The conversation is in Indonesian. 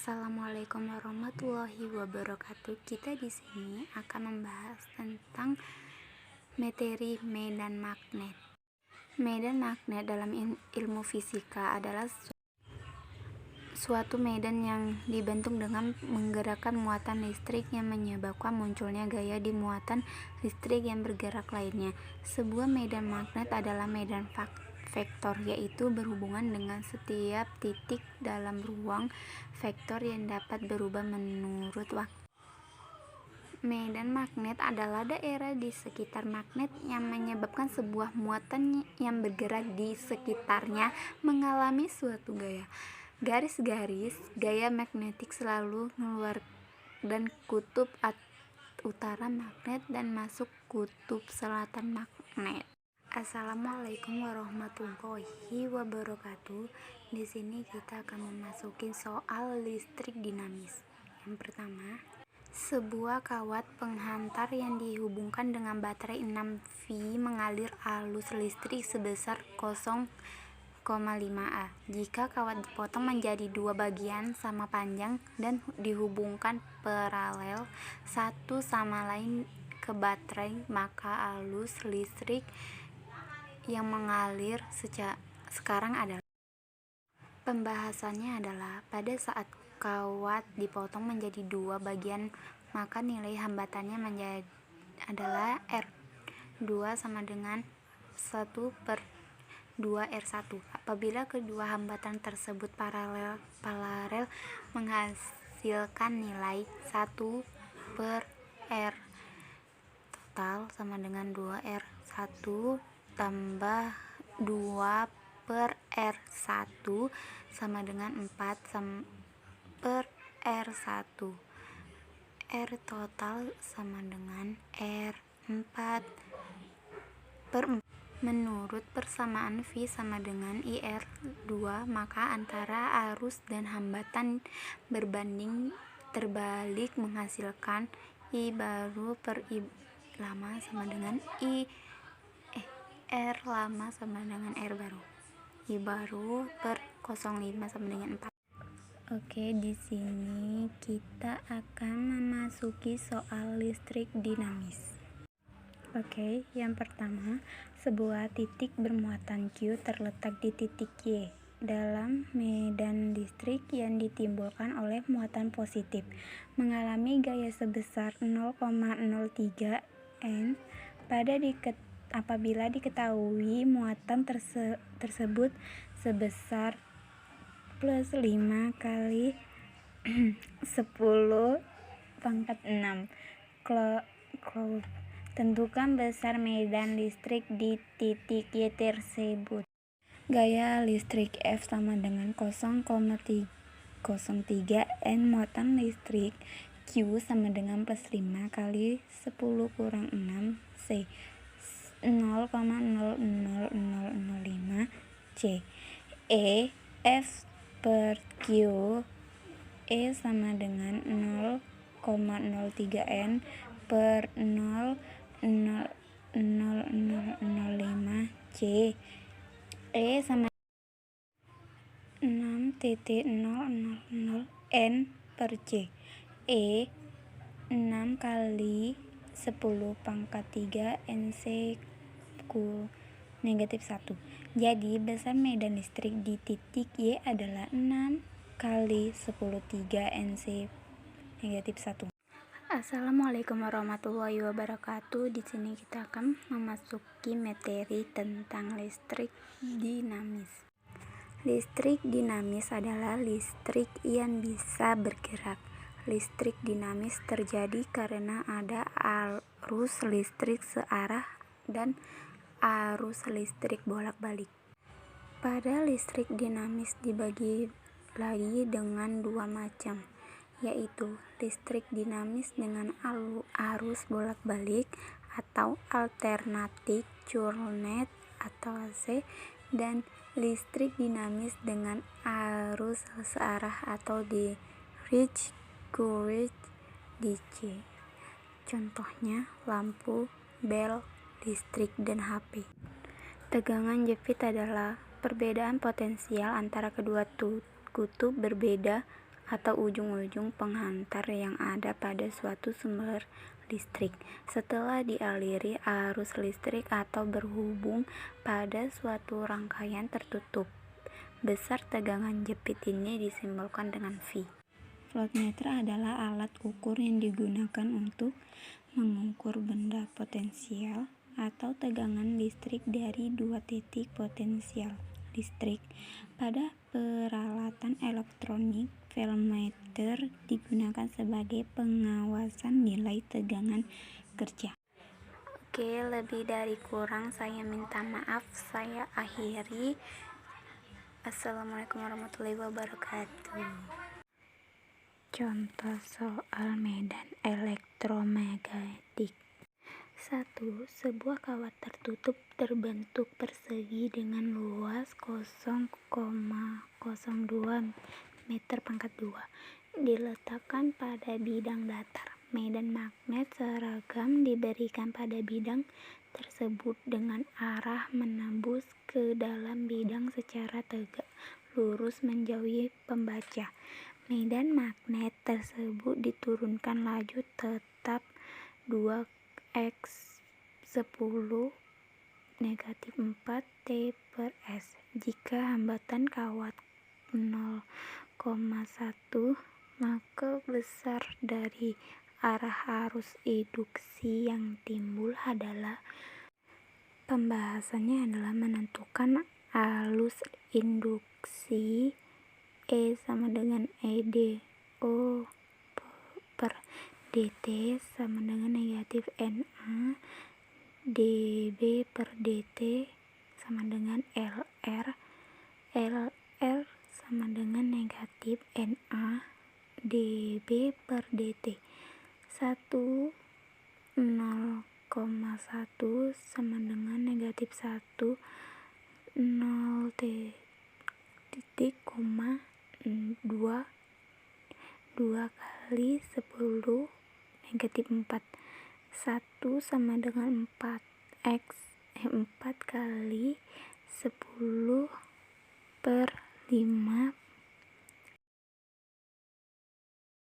Assalamualaikum warahmatullahi wabarakatuh. Kita di sini akan membahas tentang materi medan magnet. Medan magnet dalam ilmu fisika adalah suatu medan yang dibentuk dengan menggerakkan muatan listrik yang menyebabkan munculnya gaya di muatan listrik yang bergerak lainnya. Sebuah medan magnet adalah medan vektor, yaitu berhubungan dengan setiap titik dalam ruang vektor yang dapat berubah menurut waktu. Medan magnet adalah daerah di sekitar magnet yang menyebabkan sebuah muatan yang bergerak di sekitarnya mengalami suatu gaya. Garis-garis gaya magnetik selalu keluar dan kutub utara magnet dan masuk kutub selatan magnet. Assalamualaikum warahmatullahi wabarakatuh. Di sini kita akan memasuki soal listrik dinamis. Yang pertama, sebuah kawat penghantar yang dihubungkan dengan baterai 6V mengalir arus listrik sebesar 0,5 A. Jika kawat dipotong menjadi dua bagian sama panjang dan dihubungkan paralel satu sama lain ke baterai, maka arus listrik yang mengalir sekarang adalah. Pembahasannya adalah pada saat kawat dipotong menjadi dua bagian, maka nilai hambatannya adalah R2 sama dengan 1/2R1. Apabila kedua hambatan tersebut paralel menghasilkan nilai 1/R, total sama dengan 2R1 tambah 2/R1 sama dengan 4/R1. R total sama dengan R4/4. Menurut persamaan V sama dengan IR2, maka antara arus dan hambatan berbanding terbalik menghasilkan I baru per I lama sama dengan R lama sama dengan R baru. I baru per 0,5 sama dengan 4. Oke, di sini kita akan memasuki soal listrik dinamis. Oke, yang pertama, sebuah titik bermuatan Q terletak di titik Y dalam medan listrik yang ditimbulkan oleh muatan positif mengalami gaya sebesar 0,03 N. Apabila diketahui muatan tersebut sebesar plus 5 kali 10⁻⁶. Tentukan besar medan listrik di titik Y tersebut. Gaya listrik F sama dengan 0,03 N. Muatan listrik Q sama dengan plus 5 kali 10⁻⁶ C. 0,00005 C. E F per Q E sama dengan 0,03 N per 0,00005 C. E sama 6,000 N per C. E 6 kali 10⁻³ NC -1. Jadi besar medan listrik di titik Y adalah 6 kali 10⁻³ NC -1. Assalamualaikum warahmatullahi wabarakatuh. Di sini kita akan memasuki materi tentang listrik dinamis. Listrik dinamis adalah listrik yang bisa bergerak. Listrik dinamis terjadi karena ada arus listrik searah dan arus listrik bolak-balik. Pada listrik dinamis dibagi lagi dengan dua macam, yaitu listrik dinamis dengan arus bolak-balik atau alternating current atau AC, dan listrik dinamis dengan arus searah atau direct current DC. Contohnya lampu, bel listrik, dan HP. Tegangan Joule adalah perbedaan potensial antara kedua kutub berbeda atau ujung-ujung penghantar yang ada pada suatu sumber listrik. Setelah dialiri arus listrik atau berhubung pada suatu rangkaian tertutup, besar tegangan jepit ini disimbolkan dengan V. Voltmeter adalah alat ukur yang digunakan untuk mengukur benda potensial atau tegangan listrik dari dua titik potensial listrik. Pada peralatan elektronik, voltmeter digunakan sebagai pengawasan nilai tegangan kerja. Oke, lebih dari kurang saya minta maaf. Saya akhiri. Assalamualaikum warahmatullahi wabarakatuh. Contoh soal medan elektromagnetik. 1. Sebuah kawat tertutup terbentuk persegi dengan luas 0,02 meter pangkat 2 diletakkan pada bidang datar. Medan magnet seragam diberikan pada bidang tersebut dengan arah menembus ke dalam bidang secara tegak lurus menjauhi pembaca. Medan magnet tersebut diturunkan laju tetap 2x10⁻⁴ T/s. Jika hambatan kawat 0,1, maka besar dari arah arus induksi yang timbul adalah. Pembahasannya adalah menentukan arus induksi E sama dengan EDO per dt sama dengan negatif NA dB per dt sama dengan LR sama dengan negatif NA dB per dt. 1 0,1 sama dengan negatif 1 0 titik koma 2 kali 10 negatif 4. 1 sama dengan 4 kali 10 per 5